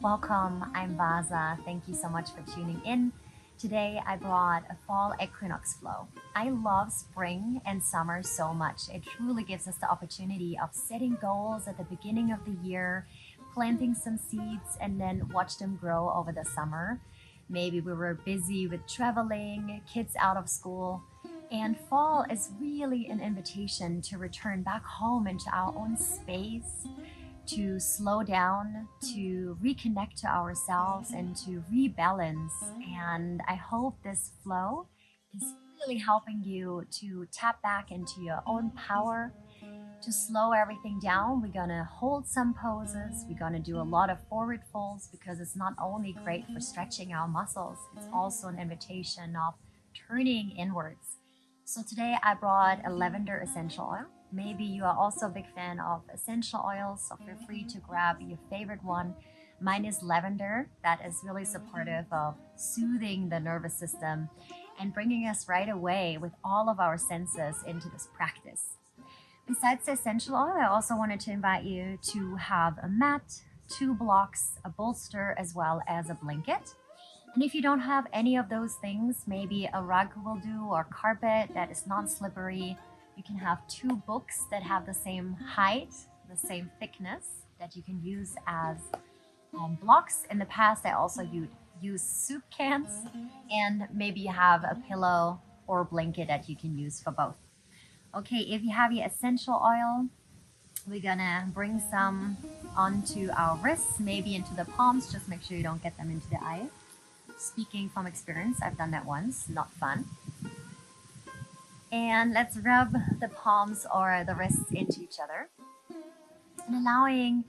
Welcome, I'm Vaza. Thank you so much for tuning in. Today I brought a fall equinox flow. I love spring and summer so much. It truly gives us the opportunity of setting goals at the beginning of the year, planting some seeds, and then watch them grow over the summer. Maybe we were busy with traveling, kids out of school, and fall is really an invitation to return back home into our own space, to slow down, to reconnect to ourselves, and to rebalance. And I hope this flow is really helping you to tap back into your own power, to slow everything down. We're gonna hold some poses, we're gonna do a lot of forward folds because it's not only great for stretching our muscles, it's also an invitation of turning inwards. So today I brought a lavender essential oil. Maybe you are also a big fan of essential oils, so feel free to grab your favorite one. Mine is lavender, that is really supportive of soothing the nervous system and bringing us right away with all of our senses into this practice. Besides the essential oil, I also wanted to invite you to have a mat, two blocks, a bolster, as well as a blanket. And if you don't have any of those things, maybe a rug will do or carpet that is non-slippery. You can have two books that have the same height, the same thickness that you can use as blocks. In the past, I also use soup cans, and maybe you have a pillow or blanket that you can use for both. Okay, if you have your essential oil, we're gonna bring some onto our wrists, maybe into the palms. Just make sure you don't get them into the eye. Speaking from experience, I've done that once, not fun. And let's rub the palms or the wrists into each other and allowing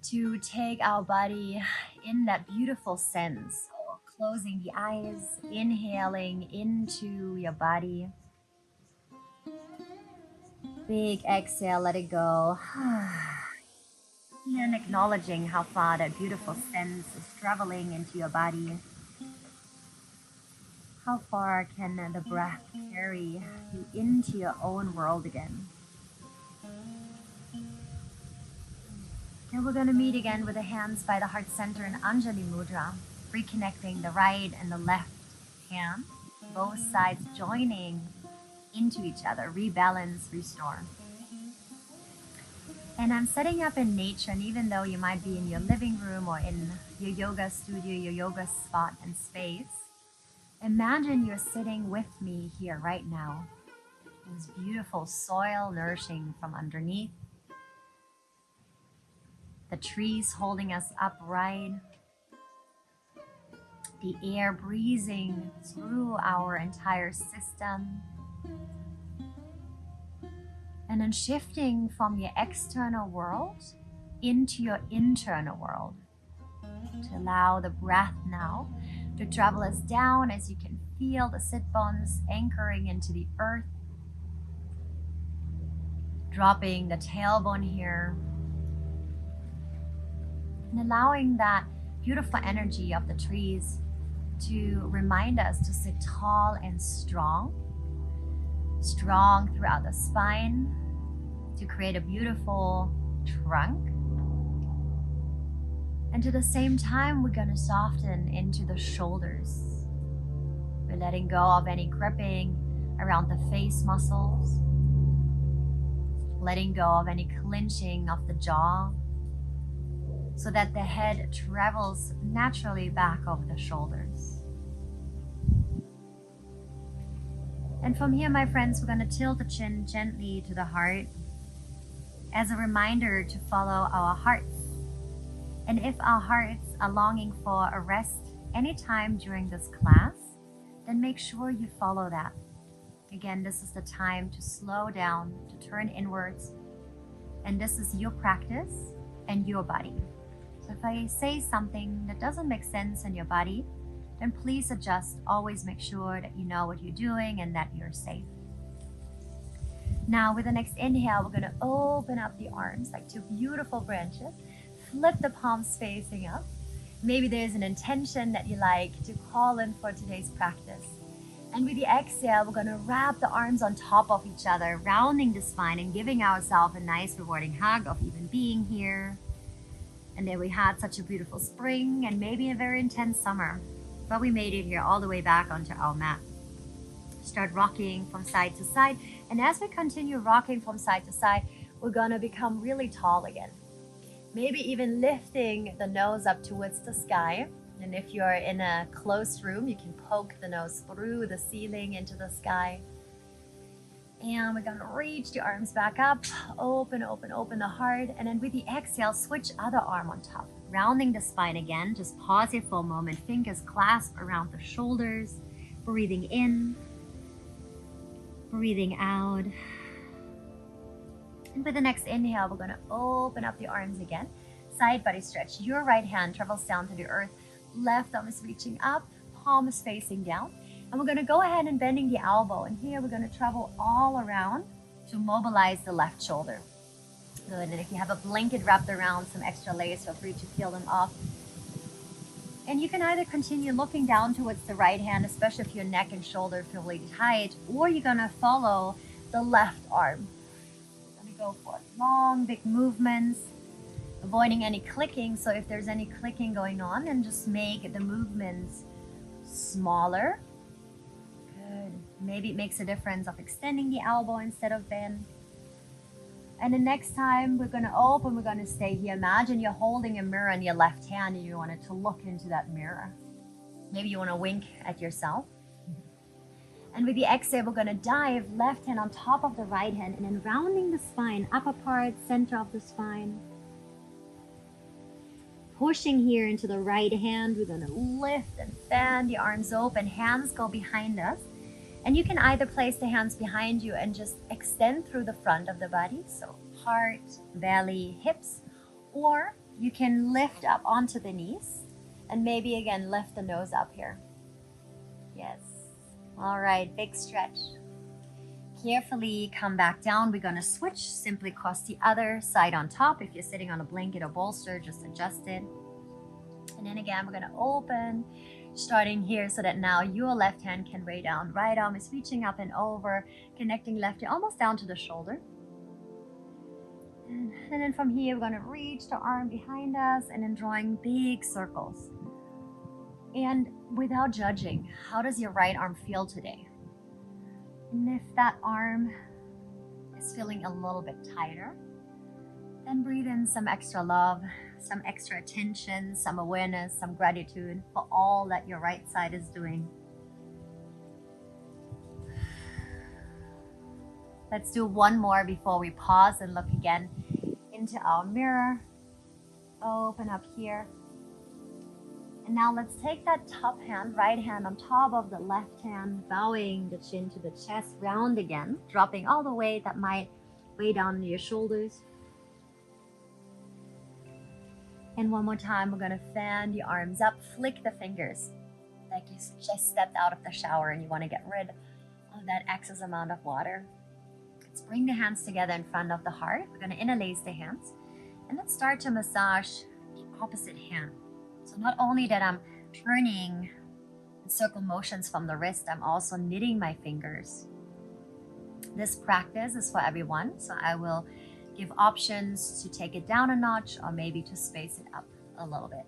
to take our body in that beautiful sense. So closing the eyes, inhaling into your body. Big exhale, let it go. And acknowledging how far that beautiful sense is traveling into your body. How far can the breath carry you into your own world again? And we're going to meet again with the hands by the heart center in Anjali Mudra, reconnecting the right and the left hand, both sides joining into each other, rebalance, restore. And I'm setting up in nature, and even though you might be in your living room or in your yoga studio, your yoga spot and space, imagine you're sitting with me here right now. This beautiful soil nourishing from underneath, the trees holding us upright, the air breezing through our entire system, and then shifting from your external world into your internal world, to allow the breath now to travel us down as you can feel the sit bones anchoring into the earth, dropping the tailbone here, and allowing that beautiful energy of the trees to remind us to sit tall and strong throughout the spine, to create a beautiful trunk. And at the same time, we're going to soften into the shoulders. We're letting go of any gripping around the face muscles, letting go of any clenching of the jaw, so that the head travels naturally back over the shoulders. And from here, my friends, we're going to tilt the chin gently to the heart as a reminder to follow our hearts. And if our hearts are longing for a rest anytime during this class, then make sure you follow that. Again, this is the time to slow down, to turn inwards, and this is your practice and your body. So if I say something that doesn't make sense in your body, then please adjust. Always make sure that you know what you're doing and that you're safe. Now with the next inhale, we're going to open up the arms like two beautiful branches. Flip the palms facing up. Maybe there's an intention that you like to call in for today's practice. And with the exhale, we're going to wrap the arms on top of each other, rounding the spine and giving ourselves a nice rewarding hug of even being here. And then we had such a beautiful spring and maybe a very intense summer. But we made it here all the way back onto our mat. Start rocking from side to side. And as we continue rocking from side to side, we're gonna become really tall again. Maybe even lifting the nose up towards the sky. And if you're in a closed room, you can poke the nose through the ceiling into the sky. And we're gonna reach the arms back up, open, open, open the heart. And then with the exhale, switch other arm on top. Rounding the spine again, just pause here for a moment. Fingers clasp around the shoulders. Breathing in, breathing out. And with the next inhale, we're gonna open up the arms again. Side body stretch. Your right hand travels down to the earth. Left arm is reaching up, palm is facing down. And we're gonna go ahead and bending the elbow. And here we're gonna travel all around to mobilize the left shoulder. Good, and if you have a blanket wrapped around some extra layers, feel free to peel them off. And you can either continue looking down towards the right hand, especially if your neck and shoulder feel really tight, or you're gonna follow the left arm. You're gonna go for long, big movements, avoiding any clicking. So if there's any clicking going on, then just make the movements smaller. Good. Maybe it makes a difference of extending the elbow instead of bend. And the next time we're going to open, we're going to stay here. Imagine you're holding a mirror in your left hand and you want it to look into that mirror. Maybe you want to wink at yourself. And with the exhale, we're going to dive left hand on top of the right hand and then rounding the spine, upper part, center of the spine. Pushing here into the right hand, we're going to lift and fan the arms open. Hands go behind us. And you can either place the hands behind you and just extend through the front of the body. So heart, belly, hips. Or you can lift up onto the knees. And maybe again, lift the nose up here. Yes. All right, big stretch. Carefully come back down. We're going to switch. Simply cross the other side on top. If you're sitting on a blanket or bolster, just adjust it. And then again, we're going to open. Starting here so that now your left hand can weigh down. Right arm is reaching up and over, connecting left ear almost down to the shoulder. And then from here, we're going to reach the arm behind us and then drawing big circles. And without judging, how does your right arm feel today? And if that arm is feeling a little bit tighter, then breathe in some extra love, some extra attention, some awareness, some gratitude for all that your right side is doing. Let's do one more before we pause and look again into our mirror. Open up here. And now let's take that top hand, right hand on top of the left hand, bowing the chin to the chest, round again, dropping all the weight that might weigh down on your shoulders. And one more time, we're going to fan the arms up, flick the fingers like you just stepped out of the shower and you want to get rid of that excess amount of water. Let's bring the hands together in front of the heart. We're going to interlace the hands and let's start to massage the opposite hand. So not only that I'm turning in circle motions from the wrist, I'm also knitting my fingers. This practice is for everyone, so I will give options to take it down a notch or maybe to space it up a little bit.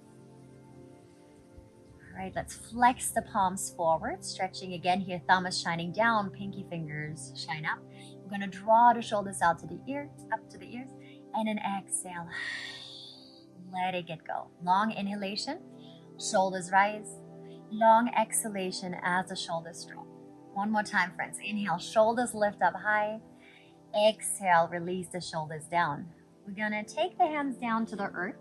All right, let's flex the palms forward, stretching again here. Thumb is shining down, pinky fingers shine up. We're going to draw the shoulders out to the ears, up to the ears, and then exhale. Let it get go. Long inhalation, shoulders rise. Long exhalation as the shoulders drop. One more time, friends. Inhale, shoulders lift up high. Exhale, release the shoulders down. We're gonna take the hands down to the earth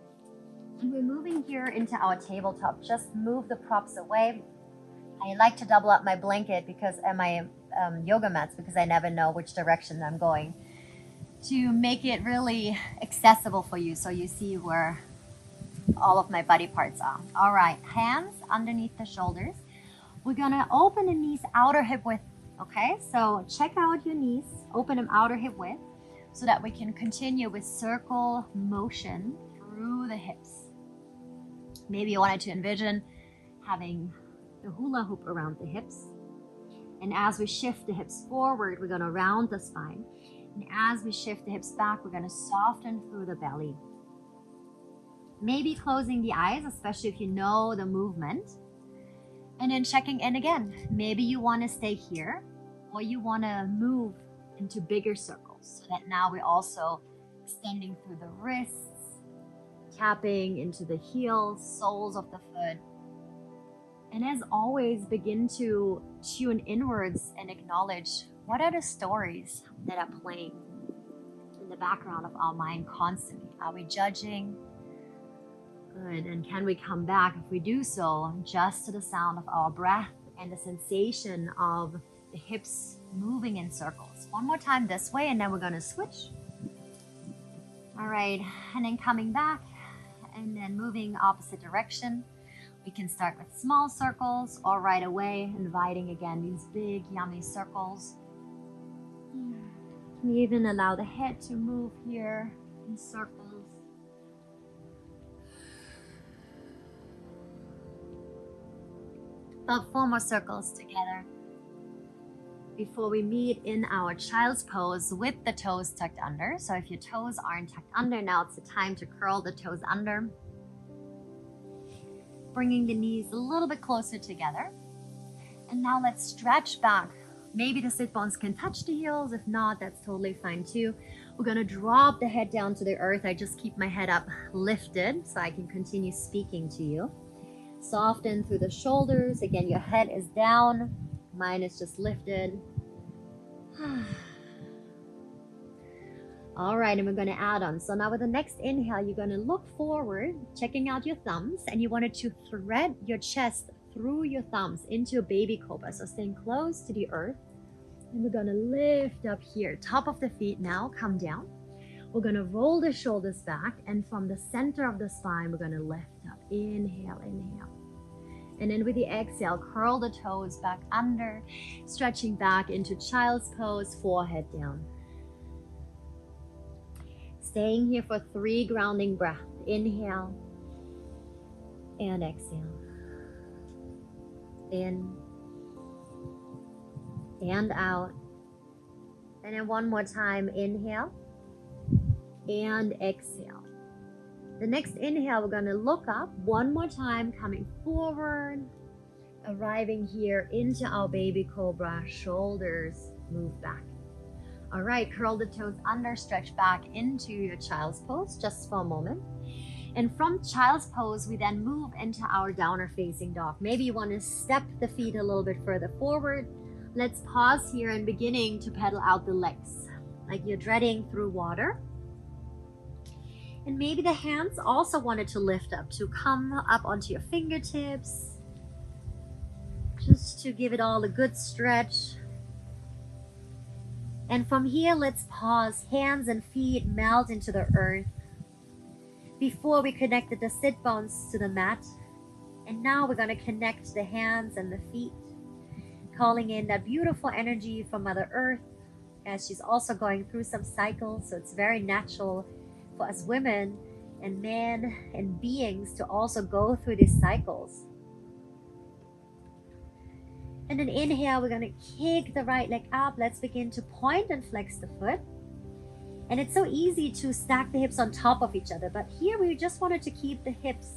and we're moving here into our tabletop. Just move the props away. I like to double up my blanket because and my yoga mats because I never know which direction I'm going, to make it really accessible for you so you see where all of my body parts are. All right, hands underneath the shoulders. We're gonna open the knees outer hip width. Okay, so check out your knees, open them outer hip width so that we can continue with circle motion through the hips. Maybe you wanted to envision having the hula hoop around the hips. And as we shift the hips forward, we're gonna round the spine. And as we shift the hips back, we're gonna soften through the belly. Maybe closing the eyes, especially if you know the movement. And then checking in again. Maybe you want to stay here or you want to move into bigger circles so that now we're also extending through the wrists, tapping into the heels, soles of the foot. And as always, begin to tune inwards and acknowledge what are the stories that are playing in the background of our mind constantly. Are we judging? Good. And can we come back, if we do so, just to the sound of our breath and the sensation of the hips moving in circles. One more time this way, and then we're going to switch. All right. And then coming back and then moving opposite direction. We can start with small circles or right away inviting again these big yummy circles. Can you even allow the head to move here in circles? About 4 more circles together before we meet in our child's pose with the toes tucked under. So if your toes aren't tucked under, now it's the time to curl the toes under. Bringing the knees a little bit closer together. And now let's stretch back. Maybe the sit bones can touch the heels. If not, that's totally fine too. We're going to drop the head down to the earth. I just keep my head up lifted so I can continue speaking to you. Soften through the shoulders. Again, your head is down. Mine is just lifted. All right, and we're going to add on. So now with the next inhale, you're going to look forward, checking out your thumbs, and you wanted to thread your chest through your thumbs into a baby cobra. So staying close to the earth. And we're going to lift up here. Top of the feet now, come down. We're going to roll the shoulders back, and from the center of the spine, we're going to lift up. Inhale, inhale. And then with the exhale, curl the toes back under, stretching back into child's pose, forehead down. Staying here for 3 grounding breaths. Inhale and exhale. In and out. And then one more time, inhale and exhale. The next inhale, we're going to look up one more time, coming forward, arriving here into our baby cobra. Shoulders move back. All right, curl the toes under, stretch back into your child's pose just for a moment. And from child's pose, we then move into our downward facing dog. Maybe you want to step the feet a little bit further forward. Let's pause here and beginning to pedal out the legs, like you're treading through water. And maybe the hands also wanted to lift up, to come up onto your fingertips, just to give it all a good stretch. And from here, let's pause. Hands and feet melt into the earth. Before we connected the sit bones to the mat. And now we're going to connect the hands and the feet, calling in that beautiful energy from Mother Earth, as she's also going through some cycles. So it's very natural for us women and men and beings to also go through these cycles. And then inhale, we're going to kick the right leg up. Let's begin to point and flex the foot. And it's so easy to stack the hips on top of each other, but here we just wanted to keep the hips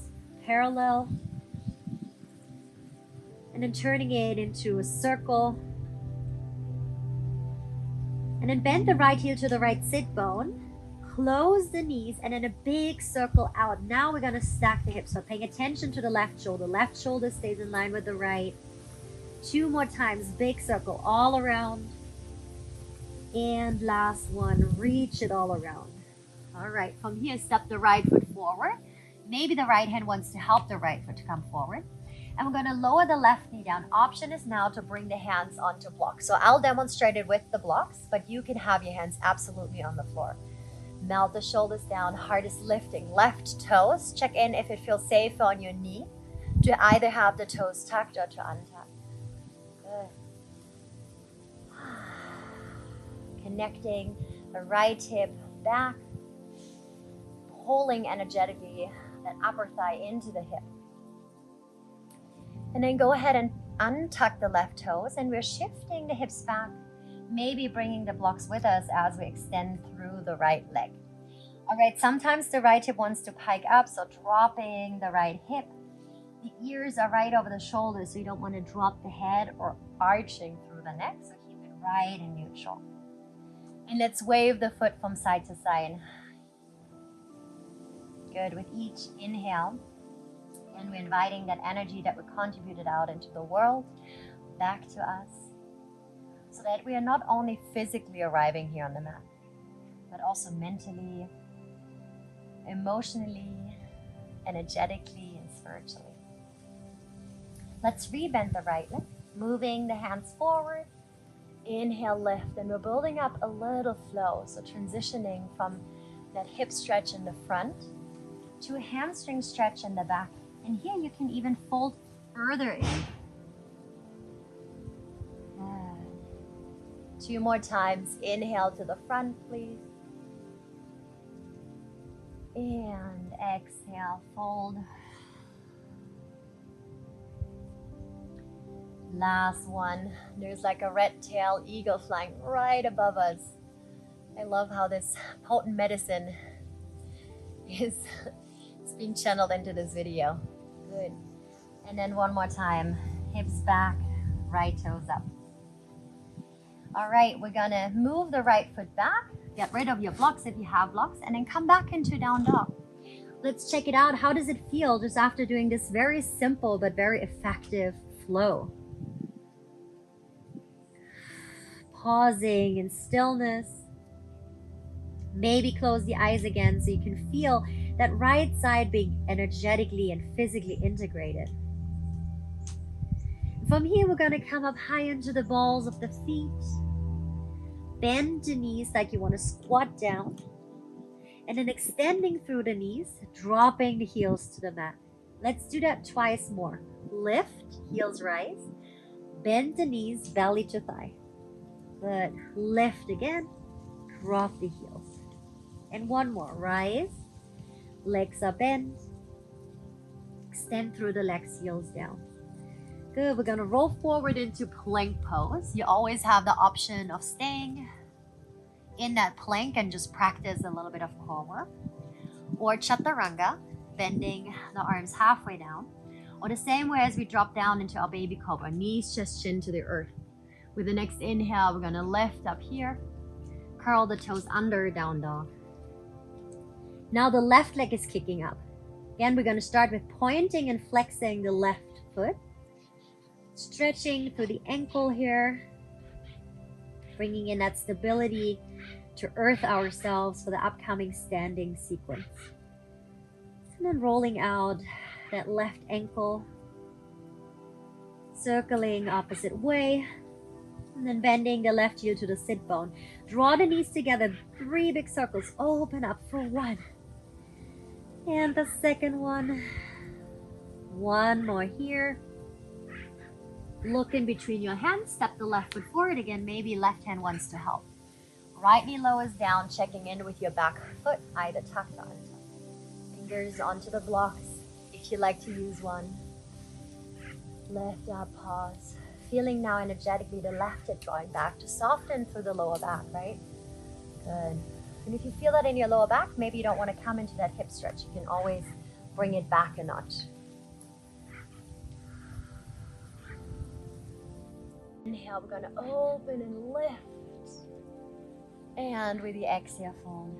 parallel. And then turning it into a circle. And then bend the right heel to the right sit bone. Close the knees and then a big circle out. Now we're going to stack the hips. So paying attention to the left shoulder. Left shoulder stays in line with the right. 2 more times, big circle all around. And last one, reach it all around. All right, from here, step the right foot forward. Maybe the right hand wants to help the right foot to come forward. And we're going to lower the left knee down. Option is now to bring the hands onto blocks. So I'll demonstrate it with the blocks, but you can have your hands absolutely on the floor. Melt the shoulders down, heart is lifting. Left toes, check in if it feels safe on your knee to either have the toes tucked or to untuck. Good. Connecting the right hip back, pulling energetically that upper thigh into the hip. And then go ahead and untuck the left toes, and we're shifting the hips back, maybe bringing the blocks with us as we extend through the right leg. All right, sometimes the right hip wants to pike up, so dropping the right hip. The ears are right over the shoulders, so you don't want to drop the head or arching through the neck, so keep it right and neutral. And let's wave the foot from side to side. Good. With each inhale, and we're inviting that energy that we contributed out into the world back to us, so that we are not only physically arriving here on the mat, but also mentally, emotionally, energetically, and spiritually. Let's rebend the right leg, moving the hands forward. Inhale, lift, and we're building up a little flow. So transitioning from that hip stretch in the front to a hamstring stretch in the back. And here you can even fold further in. Good. 2 more times. Inhale to the front, please. And exhale, fold. Last one. There's like a red-tailed eagle flying right above us. I love how this potent medicine is being channeled into this video. Good. And then one more time. Hips back, right toes up. All right, we're gonna move the right foot back. Get rid of your blocks if you have blocks, and then come back into down dog. Let's check it out. How does it feel just after doing this very simple but very effective flow? Pausing in stillness. Maybe close the eyes again so you can feel that right side being energetically and physically integrated. From here, we're going to come up high into the balls of the feet. Bend the knees like you want to squat down. And then extending through the knees, dropping the heels to the mat. Let's do that twice more. Lift, heels rise. Bend the knees, belly to thigh. Good. Lift again. Drop the heels. And one more. Rise. Legs are bent. Extend through the legs, heels down. Good. We're going to roll forward into plank pose. You always have the option of staying in that plank and just practice a little bit of core work. Or chaturanga, bending the arms halfway down. Or the same way as we drop down into our baby cobra, knees just chin to the earth. With the next inhale, we're going to lift up here. Curl the toes under, down dog. Now the left leg is kicking up. Again, we're going to start with pointing and flexing the left foot. Stretching through the ankle here. Bringing in that stability to earth ourselves for the upcoming standing sequence. And then rolling out that left ankle. Circling opposite way. And then bending the left heel to the sit bone. Draw the knees together, 3 big circles. Open up for 1. And the second one. 1 more here. Look in between your hands. Step the left foot forward again. Maybe left hand wants to help. Right knee lowers down, checking in with your back foot, either tucked or untucked. Fingers onto the blocks if you like to use one. Lift up, pause. Feeling now energetically the left hip drawing back to soften through the lower back, right? Good. And if you feel that in your lower back, maybe you don't want to come into that hip stretch. You can always bring it back a notch. Inhale, we're going to open and lift. And with the exhale, fold.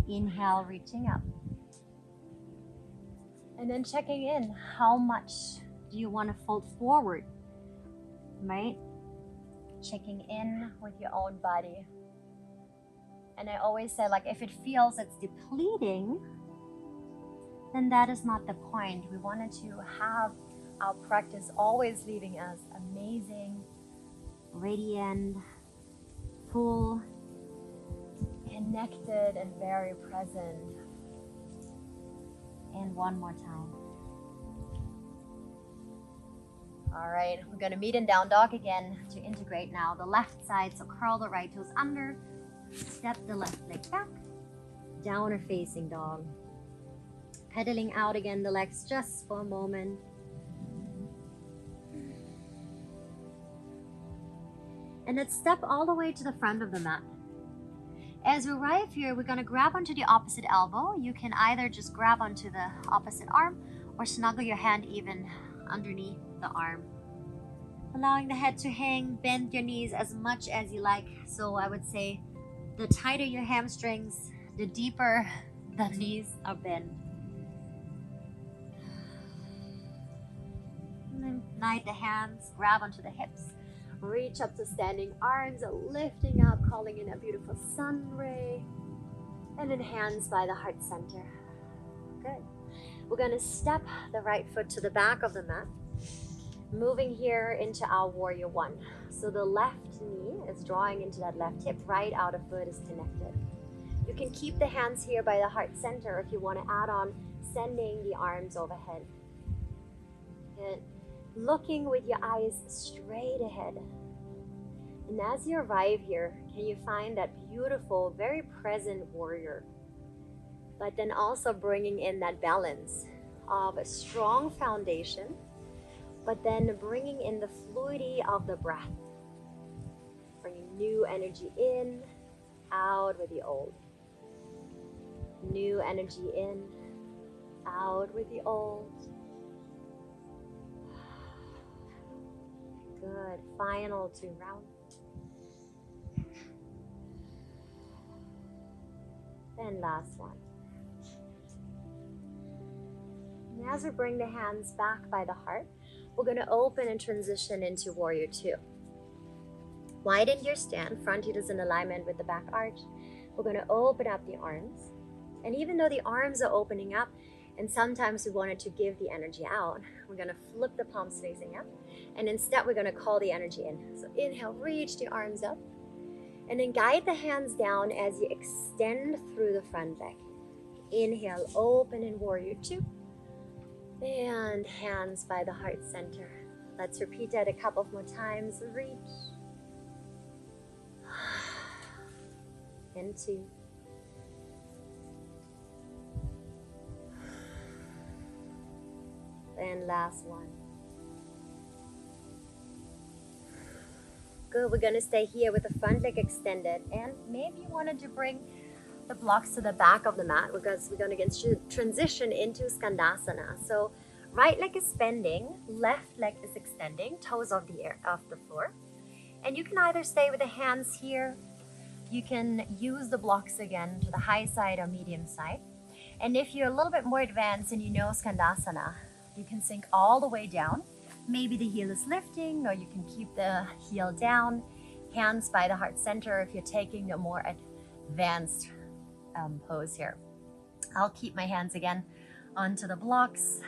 Inhale, reaching up. And then checking in, how much do you want to fold forward, right? Checking in with your own body. And I always say, like, if it feels it's depleting, then that is not the point. We wanted to have our practice always leaving us amazing, radiant, full, connected, and very present. And one more time. All right, we're going to meet in down dog again to integrate now the left side. So curl the right toes under, step the left leg back, downward facing dog. Pedaling out again the legs just for a moment. And then step all the way to the front of the mat. As we arrive here, we're going to grab onto the opposite elbow. You can either just grab onto the opposite arm or snuggle your hand even underneath the arm. Allowing the head to hang, bend your knees as much as you like. So I would say the tighter your hamstrings, the deeper the knees are bent. And then ignite the hands, grab onto the hips. Reach up to standing arms, lifting up, calling in a beautiful sun ray. And then hands by the heart center. Good. We're going to step the right foot to the back of the mat. Moving here into our warrior one. So the left knee is drawing into that left hip, right outer foot is connected. You can keep the hands here by the heart center if you want to add on sending the arms overhead. Good. Looking with your eyes straight ahead. And as you arrive here, can you find that beautiful, very present warrior? But then also bringing in that balance of a strong foundation, but then bringing in the fluidity of the breath. Bringing new energy in, out with the old. New energy in, out with the old. Good. Final 2 rounds. And last one. And as we bring the hands back by the heart, we're going to open and transition into warrior 2. Widen your stand, front heel is in alignment with the back arch. We're going to open up the arms. And even though the arms are opening up, and sometimes we wanted to give the energy out, we're going to flip the palms facing up. And instead, we're going to call the energy in. So inhale, reach the arms up. And then guide the hands down as you extend through the front leg. Inhale, open in warrior 2. And hands by the heart center. Let's repeat that a couple more times. Reach. And 2. And last one. Good, we're gonna stay here with the front leg extended, and maybe you wanted to bring the blocks to the back of the mat because we're gonna transition into Skandasana. So right leg is bending, left leg is extending, toes off the floor. And you can either stay with the hands here, you can use the blocks again to the high side or medium side. And if you're a little bit more advanced and you know Skandasana, you can sink all the way down. Maybe the heel is lifting, or you can keep the heel down, hands by the heart center if you're taking a more advanced pose here. I'll keep my hands again onto the blocks,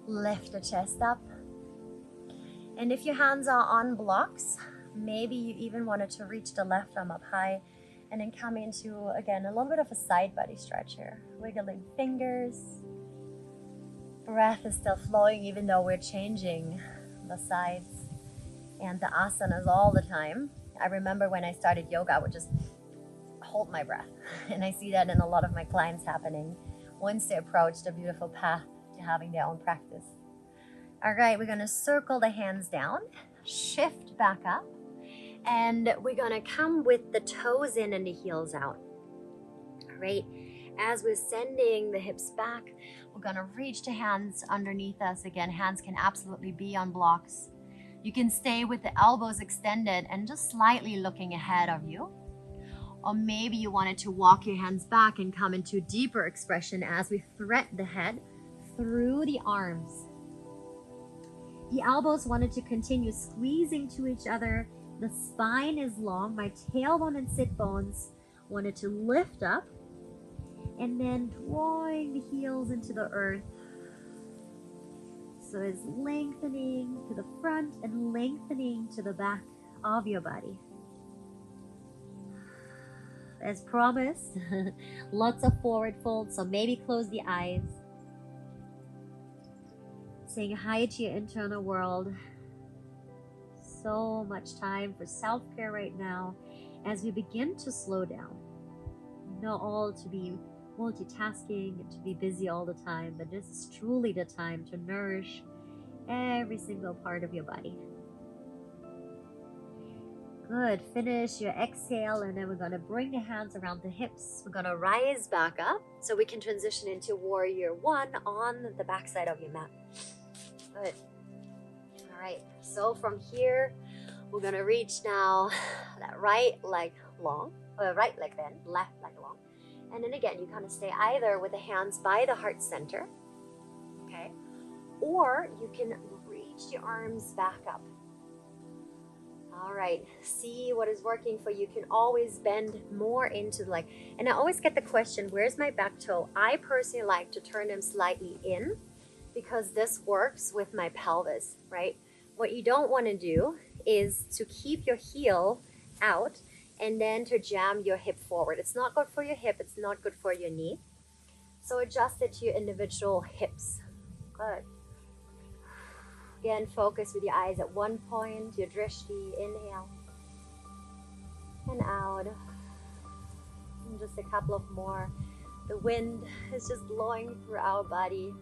lift the chest up. And if your hands are on blocks, maybe you even wanted to reach the left arm up high and then come into, again, a little bit of a side body stretch here. Wiggling fingers. Breath is still flowing even though we're changing the sides and the asanas all the time. I remember when I started yoga, I would just hold my breath. And I see that in a lot of my clients happening once they approach the beautiful path to having their own practice. All right, we're gonna circle the hands down, shift back up, and we're gonna come with the toes in and the heels out. All right, as we're sending the hips back, we're gonna reach the hands underneath us. Again, hands can absolutely be on blocks. You can stay with the elbows extended and just slightly looking ahead of you. Or maybe you wanted to walk your hands back and come into deeper expression as we thread the head through the arms. The elbows wanted to continue squeezing to each other. The spine is long. My tailbone and sit bones wanted to lift up. And then drawing the heels into the earth. So it's lengthening to the front and lengthening to the back of your body. As promised, lots of forward fold, so maybe close the eyes. Saying hi to your internal world. So much time for self-care right now as we begin to slow down. Not all to be multitasking and to be busy all the time, but this is truly the time to nourish every single part of your body. Good. Finish your exhale, and then we're going to bring the hands around the hips. We're going to rise back up so we can transition into warrior one on the backside of your mat. Good. All right. So from here, we're going to reach now that right leg long, or right leg bend, left leg long. And then again, you kind of stay either with the hands by the heart center, okay? Or you can reach your arms back up. All right, see what is working for you. You can always bend more into the leg. And I always get the question, where's my back toe? I personally like to turn them slightly in because this works with my pelvis, right? What you don't want to do is to keep your heel out and then to jam your hip forward. It's not good for your hip. It's not good for your knee. So adjust it to your individual hips. Good. Again, focus with your eyes at one point, your drishti, inhale and out. And just a couple of more. The wind is just blowing through our body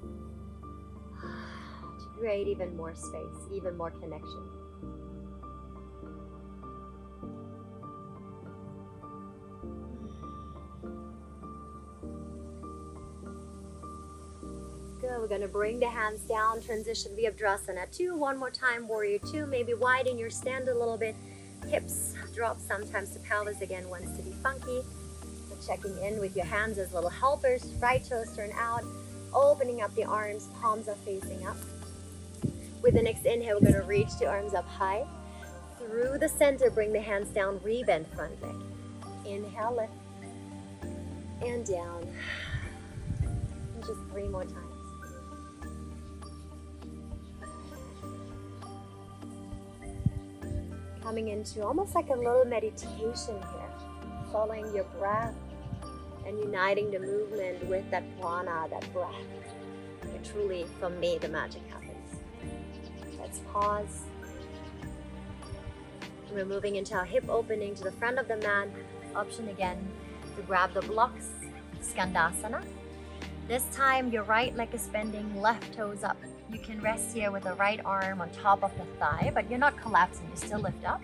to create even more space, even more connection. Good. We're going to bring the hands down, transition Virabhadrasana 2. One more time, warrior 2. Maybe widen your stand a little bit. Hips drop. Sometimes the pelvis again wants to be funky. So checking in with your hands as little helpers. Right toes turn out. Opening up the arms. Palms are facing up. With the next inhale, we're going to reach the arms up high. Through the center, bring the hands down. Rebend front leg. Inhale, lift. And down. And just 3 more times. Coming into almost like a little meditation here, following your breath and uniting the movement with that prana, that breath. And truly, for me, the magic happens. Let's pause. We're moving into our hip opening to the front of the mat. Option again to grab the blocks, Skandasana. This time, your right leg is bending, left toes up. You can rest here with the right arm on top of the thigh, but you're not collapsing, you still lift up.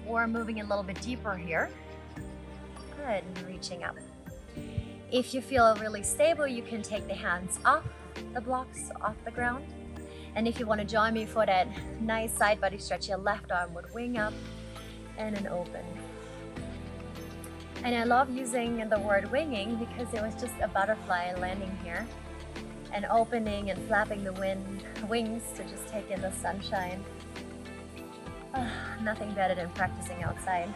Or moving a little bit deeper here. Good, and reaching up. If you feel really stable, you can take the hands off the blocks, off the ground. And if you want to join me for that nice side body stretch, your left arm would wing up and then open. And I love using the word winging because it was just a butterfly landing here and opening and flapping the wings to just take in the sunshine. Nothing better than practicing outside.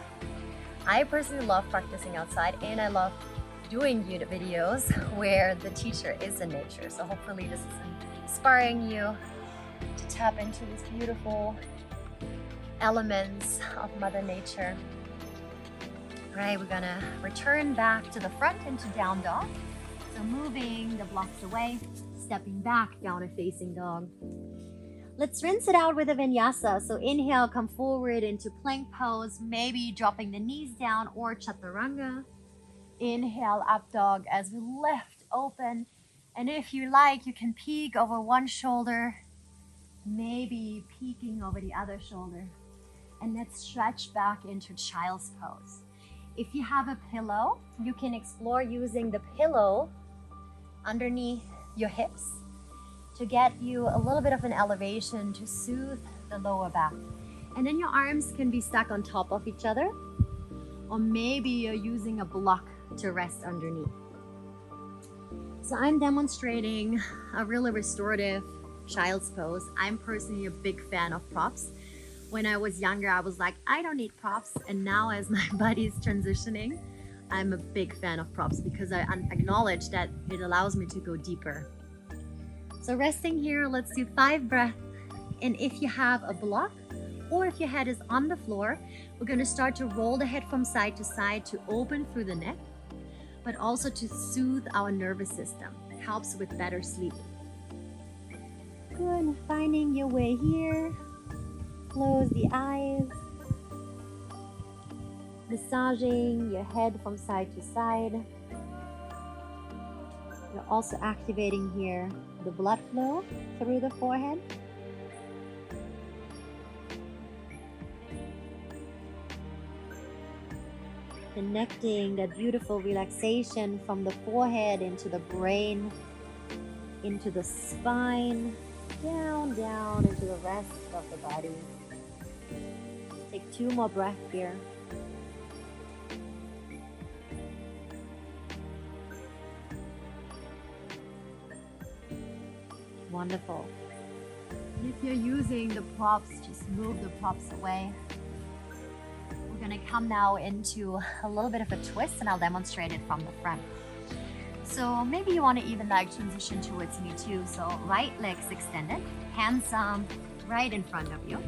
I personally love practicing outside, and I love doing YouTube videos where the teacher is in nature. So hopefully this is inspiring you to tap into these beautiful elements of Mother Nature. All right, we're gonna return back to the front into down dog. So moving the blocks away, stepping back down a facing dog. Let's rinse it out with a vinyasa. So inhale, come forward into plank pose, maybe dropping the knees down or chaturanga. Inhale, up dog as we lift open. And if you like, you can peek over one shoulder, maybe peeking over the other shoulder. And let's stretch back into child's pose. If you have a pillow, you can explore using the pillow underneath your hips to get you a little bit of an elevation to soothe the lower back. And then your arms can be stuck on top of each other, or maybe you're using a block to rest underneath. So I'm demonstrating a really restorative child's pose. I'm personally a big fan of props. When I was younger, I was like, I don't need props. And now as my body's transitioning, I'm a big fan of props because I acknowledge that it allows me to go deeper. So resting here, let's do 5 breaths. And if you have a block or if your head is on the floor, we're going to start to roll the head from side to side to open through the neck, but also to soothe our nervous system. It helps with better sleep. Good, finding your way here. Close the eyes. Massaging your head from side to side. You're also activating here the blood flow through the forehead. Connecting that beautiful relaxation from the forehead into the brain, into the spine, down into the rest of the body. Take 2 more breaths here. Wonderful. And if you're using the props, just move the props away. We're gonna come now into a little bit of a twist, and I'll demonstrate it from the front. So maybe you want to even like transition towards me too. So right leg's extended, hands right in front of you.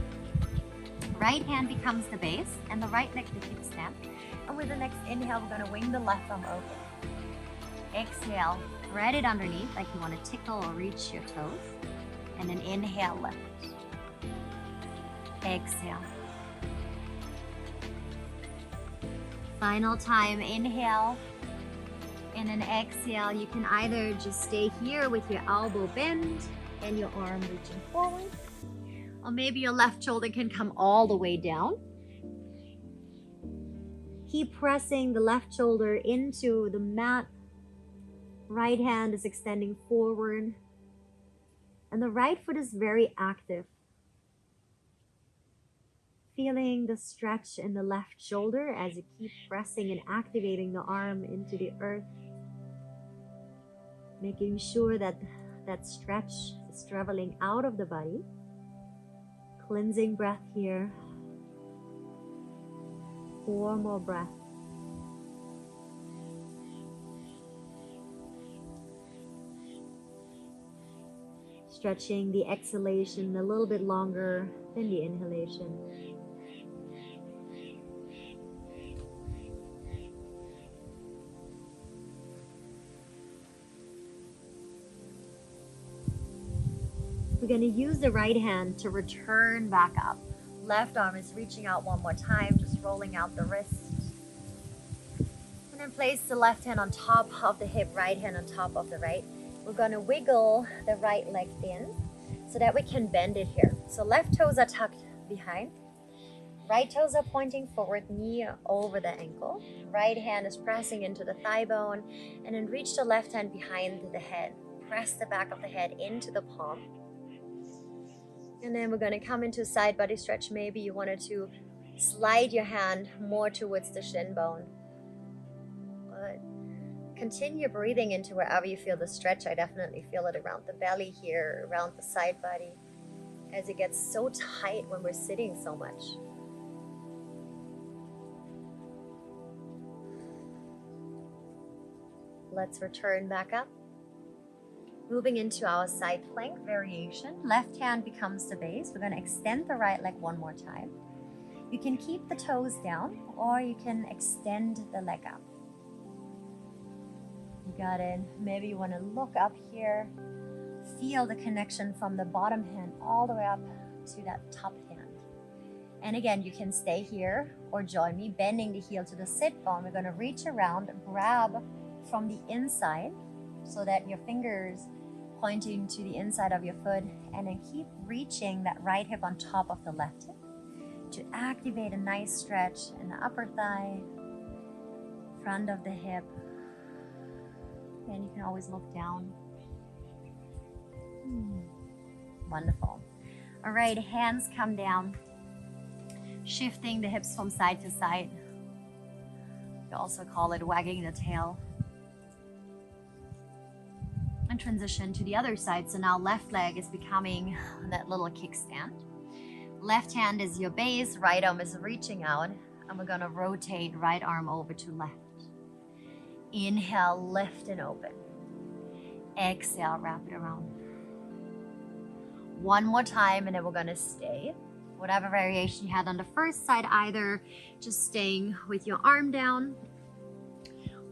Right hand becomes the base and the right leg the kickstand. And with the next inhale, we're gonna wing the left arm open. Exhale, thread it underneath like you want to tickle or reach your toes. And then inhale, lift. Exhale. Final time, inhale. And then exhale, you can either just stay here with your elbow bent and your arm reaching forward, or maybe your left shoulder can come all the way down. Keep pressing the left shoulder into the mat. Right hand is extending forward, and the right foot is very active. Feeling the stretch in the left shoulder as you keep pressing and activating the arm into the earth. Making sure that that stretch is traveling out of the body. Cleansing breath here. 4 more breaths. Stretching the exhalation a little bit longer than the inhalation. We're going to use the right hand to return back up. Left arm is reaching out one more time, just rolling out the wrist. And then place the left hand on top of the hip, right hand on top of the right. We're going to wiggle the right leg in so that we can bend it here. So left toes are tucked behind. Right toes are pointing forward, knee over the ankle. Right hand is pressing into the thigh bone. And then reach the left hand behind the head. Press the back of the head into the palm. And then we're going to come into a side body stretch. Maybe you wanted to slide your hand more towards the shin bone. Good. Continue breathing into wherever you feel the stretch. I definitely feel it around the belly here, around the side body, as it gets so tight when we're sitting so much. Let's return back up. Moving into our side plank variation. Left hand becomes the base. We're going to extend the right leg one more time. You can keep the toes down or you can extend the leg up. You got it. Maybe you want to look up here. Feel the connection from the bottom hand all the way up to that top hand. And again, you can stay here or join me, bending the heel to the sit bone. We're going to reach around, grab from the inside so that your fingers pointing to the inside of your foot, and then keep reaching that right hip on top of the left hip to activate a nice stretch in the upper thigh, front of the hip, and you can always look down. Wonderful. All right, hands come down, shifting the hips from side to side. You also call it wagging the tail. And transition to the other side. So now left leg is becoming that little kickstand. Left hand is your base, right arm is reaching out, and we're gonna rotate right arm over to left. Inhale, lift and open. Exhale, wrap it around. One more time, and then we're gonna stay. Whatever variation you had on the first side, either just staying with your arm down,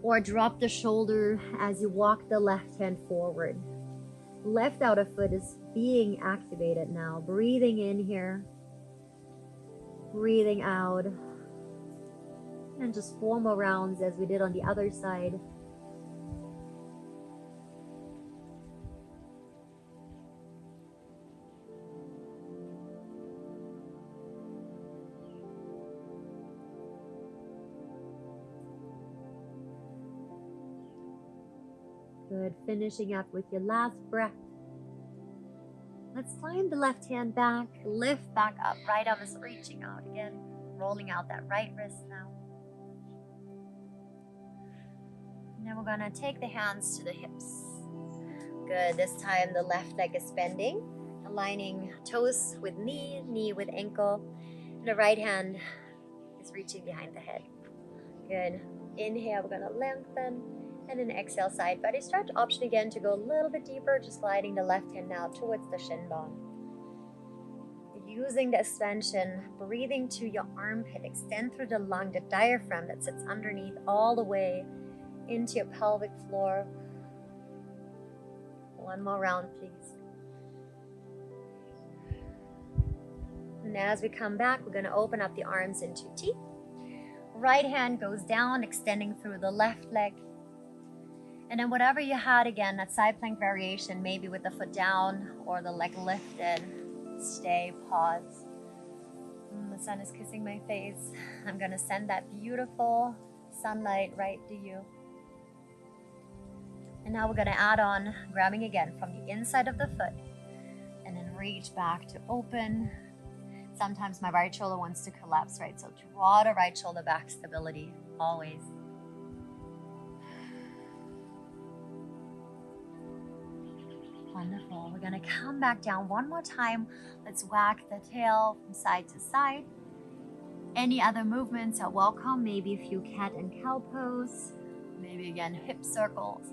or drop the shoulder as you walk the left hand forward. Left outer foot is being activated now. Breathing in here, breathing out, and just 4 more rounds as we did on the other side. Good. Finishing up with your last breath. Let's climb the left hand back, lift back up. Right arm is reaching out again, rolling out that right wrist now. And then we're gonna take the hands to the hips. Good. This time the left leg is bending, aligning toes with knee, knee with ankle. And the right hand is reaching behind the head. Good. Inhale, we're gonna lengthen. And then exhale, side body stretch. Option again to go a little bit deeper, just gliding the left hand now towards the shin bone. Using the expansion, breathing to your armpit, extend through the lung, the diaphragm that sits underneath all the way into your pelvic floor. One more round, please. And as we come back, we're gonna open up the arms into T. Right hand goes down, extending through the left leg. And then whatever you had, again, that side plank variation, maybe with the foot down or the leg lifted, stay, pause. The sun is kissing my face. I'm gonna send that beautiful sunlight right to you. And now we're gonna add on, grabbing again from the inside of the foot, and then reach back to open. Sometimes my right shoulder wants to collapse, right? So draw the right shoulder back, stability, always. Wonderful. We're gonna come back down one more time. Let's whack the tail from side to side. Any other movements are welcome. Maybe a few cat and cow pose. Maybe again, hip circles.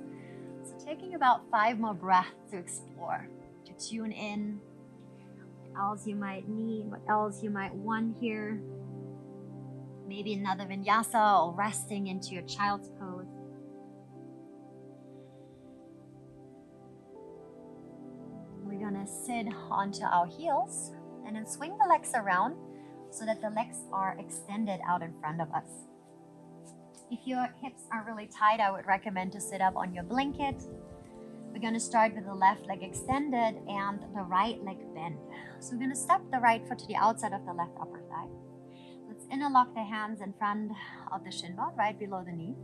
So taking about 5 more breaths to explore, to tune in. What else you might need, what else you might want here. Maybe another vinyasa or resting into your child's pose. We're gonna sit onto our heels and then swing the legs around so that the legs are extended out in front of us. If your hips are really tight, I would recommend to sit up on your blanket. We're gonna start with the left leg extended and the right leg bent. So we're gonna step the right foot to the outside of the left upper thigh. Let's interlock the hands in front of the shin bone, right below the knee.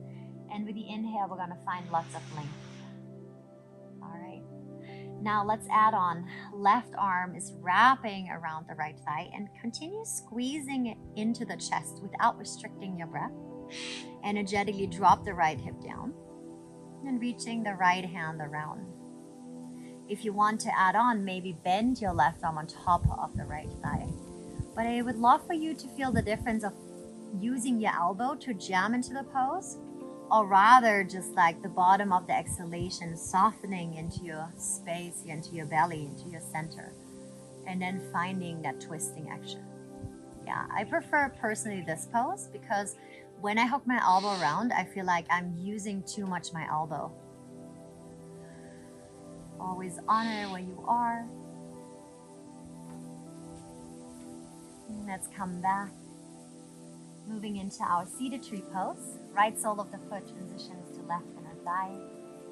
And with the inhale, we're gonna find lots of length. Now let's add on, left arm is wrapping around the right thigh and continue squeezing it into the chest without restricting your breath. Energetically drop the right hip down and reaching the right hand around. If you want to add on, maybe bend your left arm on top of the right thigh. But I would love for you to feel the difference of using your elbow to jam into the pose, or rather just like the bottom of the exhalation softening into your space, into your belly, into your center, and then finding that twisting action. Yeah, I prefer personally this pose because when I hook my elbow around, I feel like I'm using too much my elbow. Always honor where you are. And let's come back. Moving into our seated tree pose. Right sole of the foot transitions to left inner thigh.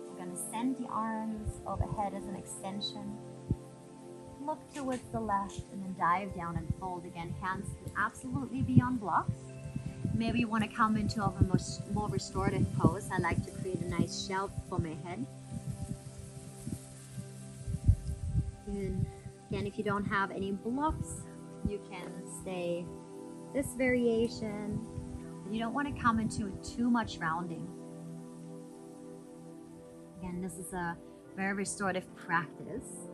We're going to send the arms overhead as an extension. Look towards the left and then dive down and fold again. Hands can absolutely be on blocks. Maybe you want to come into a more restorative pose. I like to create a nice shelf for my head. And again, if you don't have any blocks, you can stay this variation. You don't want to come into too much rounding. Again, this is a very restorative practice.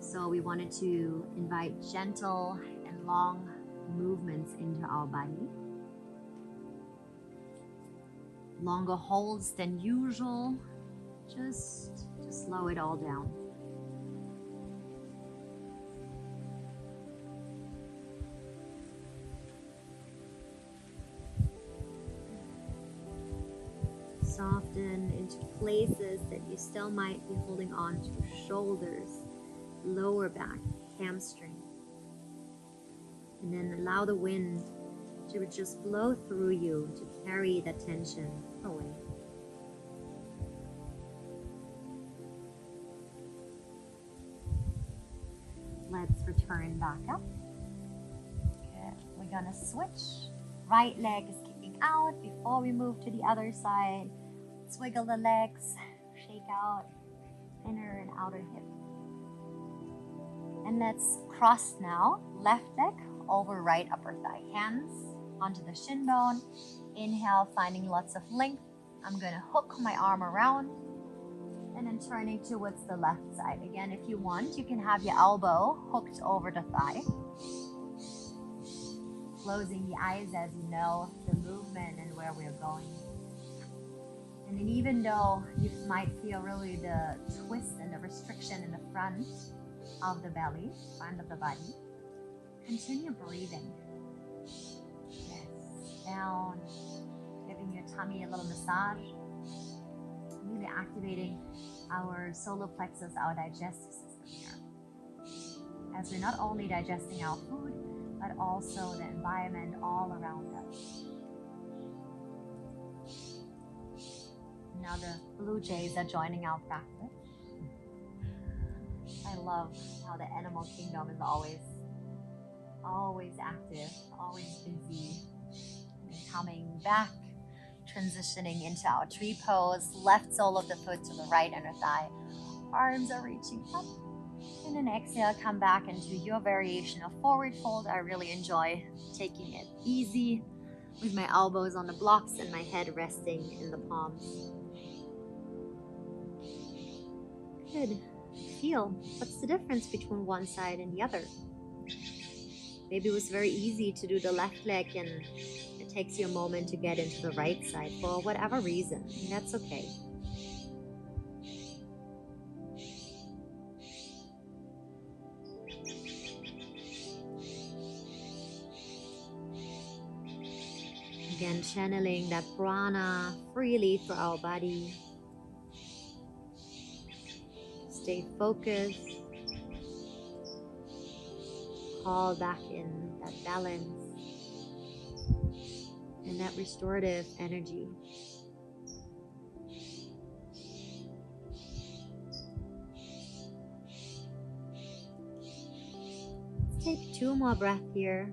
So we wanted to invite gentle and long movements into our body. Longer holds than usual. Just to slow it all down. Soften into places that you still might be holding on to. Shoulders, lower back, hamstring. And then allow the wind to just blow through you to carry that tension away. Let's return back up. Good. We're gonna switch. Right leg is kicking out before we move to the other side. Swiggle the legs, out inner and outer hip. And let's cross now, left leg over right upper thigh. Hands onto the shin bone. Inhale, finding lots of length. I'm gonna hook my arm around and then turning towards the left side. Again, if you want, you can have your elbow hooked over the thigh. Closing the eyes as you know the movement and where we're going. And then even though you might feel really the twist and the restriction in the front of the belly, front of the body, continue breathing. Yes, down, giving your tummy a little massage, really activating our solar plexus, our digestive system here. As we're not only digesting our food, but also the environment all around us. Now the blue jays are joining our practice. I love how the animal kingdom is always active, always busy. And coming back, transitioning into our tree pose, left sole of the foot to the right inner thigh. Arms are reaching up. And then exhale, come back into your variation of forward fold. I really enjoy taking it easy with my elbows on the blocks and my head resting in the palms. Good. Feel what's the difference between one side and the other. Maybe it was very easy to do the left leg and it takes you a moment to get into the right side for whatever reason, and that's okay. Again, channeling that prana freely through our body. Stay focused. Call back in that balance and that restorative energy. Let's take 2 more breaths here.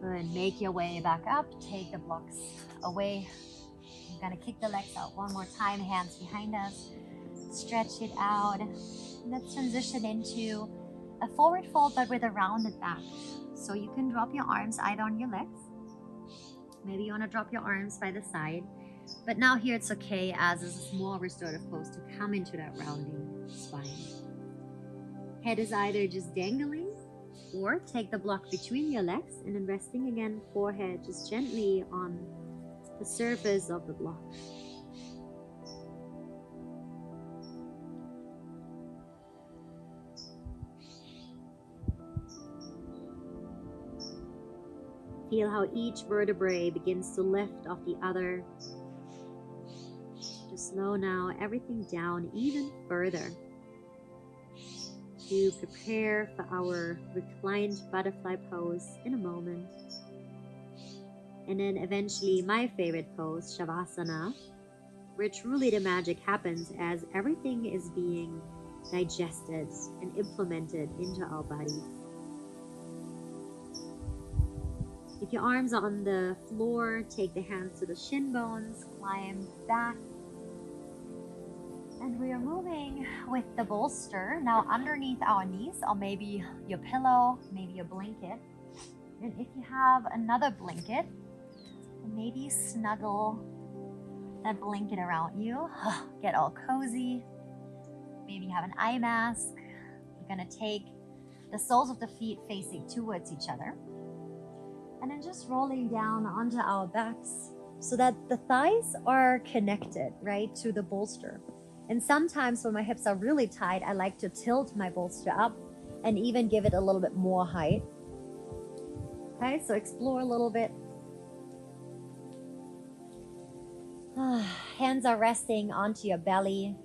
Good. Make your way back up. Take the blocks away. I'm gonna kick the legs out one more time. Hands behind us. Stretch it out. Let's transition into a forward fold, but with a rounded back. So you can drop your arms either on your legs. Maybe you want to drop your arms by the side. But now here it's okay, as this is more restorative pose, to come into that rounding spine. Head is either just dangling, or take the block between your legs and then resting again, forehead just gently on the surface of the block. Feel how each vertebrae begins to lift off the other. Just slow now everything down even further to prepare for our reclined butterfly pose in a moment. And then eventually my favorite pose, Shavasana, where truly the magic happens as everything is being digested and implemented into our bodies. If your arms are on the floor, take the hands to the shin bones, climb back. And we are moving with the bolster now underneath our knees, or maybe your pillow, maybe your blanket. And if you have another blanket, maybe snuggle that blanket around you. Get all cozy. Maybe have an eye mask. We're gonna take the soles of the feet facing towards each other. And then just rolling down onto our backs so that the thighs are connected, right, to the bolster. And sometimes when my hips are really tight, I like to tilt my bolster up and even give it a little bit more height. Okay, so explore a little bit. Hands are resting onto your belly.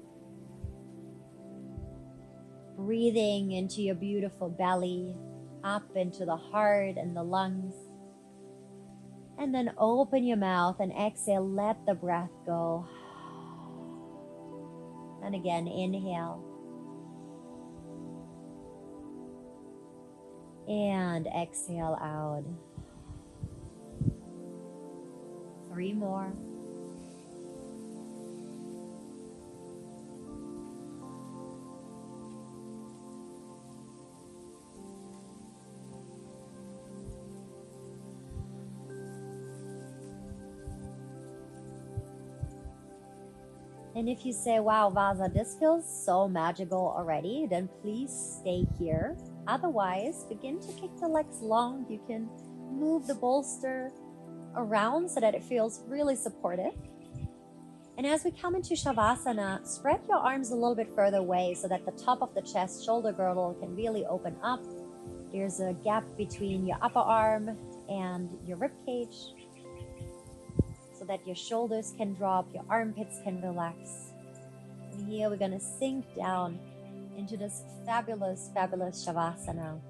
Breathing into your beautiful belly, up into the heart and the lungs. And then open your mouth and exhale, let the breath go. And again, inhale. And exhale out. 3 more. And if you say, wow, Vaza, this feels so magical already, then please stay here. Otherwise, begin to kick the legs long. You can move the bolster around so that it feels really supportive. And as we come into Shavasana, spread your arms a little bit further away so that the top of the chest shoulder girdle can really open up. There's a gap between your upper arm and your rib cage so that your shoulders can drop, your armpits can relax. And here we're going to sink down into this fabulous, fabulous Shavasana.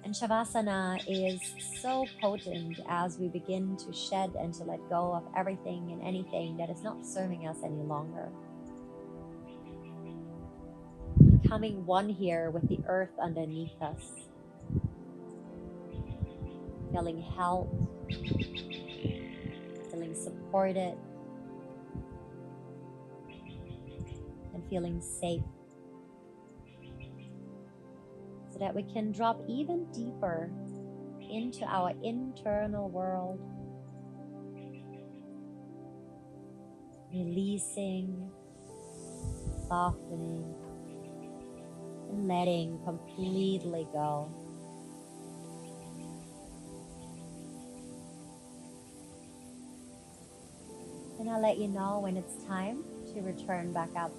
And Shavasana is so potent as we begin to shed and to let go of everything and anything that is not serving us any longer. Becoming one here with the earth underneath us. Feeling held, feeling supported, and feeling safe. So that we can drop even deeper into our internal world. Releasing, softening, and letting completely go. And I'll let you know when it's time to return back up.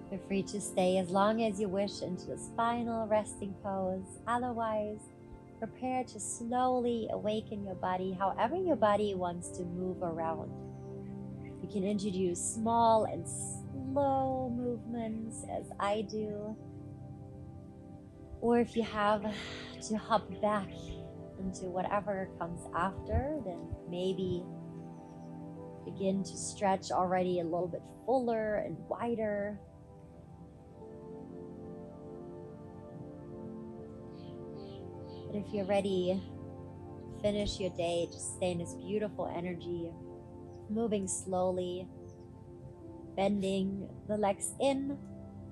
Feel free to stay as long as you wish into this final resting pose. Otherwise, prepare to slowly awaken your body however your body wants to move around. You can introduce small and slow movements as I do. Or if you have to hop back into whatever comes after, then maybe begin to stretch already a little bit fuller and wider. But if you're ready to finish your day, just stay in this beautiful energy, moving slowly, bending the legs in,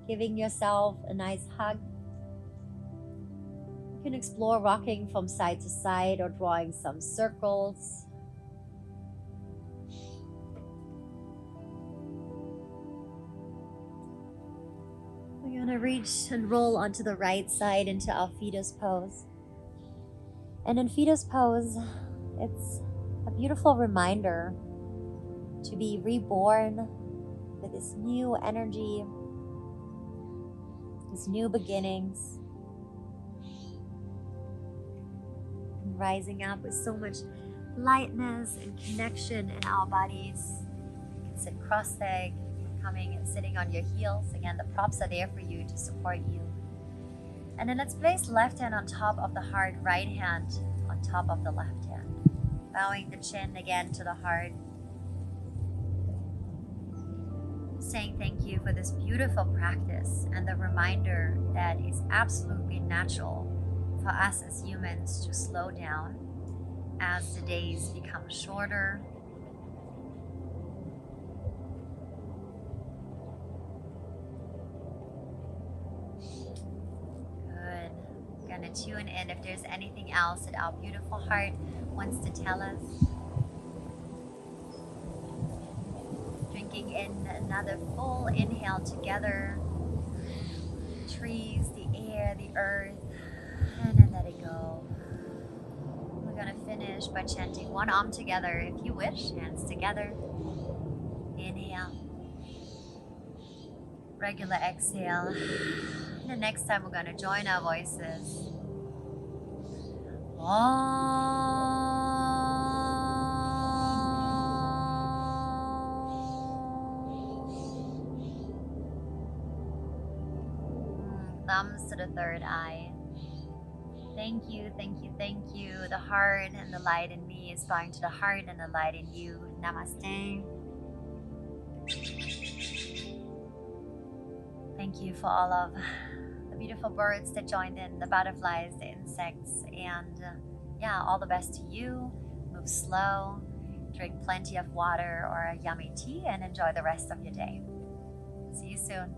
giving yourself a nice hug. You can explore rocking from side to side or drawing some circles. We're going to reach and roll onto the right side into our fetus pose. And in fetus pose, it's a beautiful reminder to be reborn with this new energy, these new beginnings, and rising up with so much lightness and connection in our bodies. You can sit cross-legged, coming and sitting on your heels. Again, the props are there for you to support you. And then let's place left hand on top of the heart, right hand on top of the left hand. Bowing the chin again to the heart. Saying thank you for this beautiful practice and the reminder that it's absolutely natural for us as humans to slow down as the days become shorter. Good. We're gonna tune in if there's anything else that our beautiful heart wants to tell us. Drinking in another full inhale together. Trees, the air, the earth, and then let it go. We're gonna finish by chanting one arm together if you wish, hands together. Inhale. Regular exhale. And the next time we're gonna join our voices. Thumbs to the third eye. Thank you, thank you, thank you. The heart and the light in me is bowing to the heart and the light in you. Namaste. Thank you for all of the beautiful birds that joined in, the butterflies, the insects, and yeah, all the best to you. Move slow, drink plenty of water or a yummy tea, and enjoy the rest of your day. See you soon.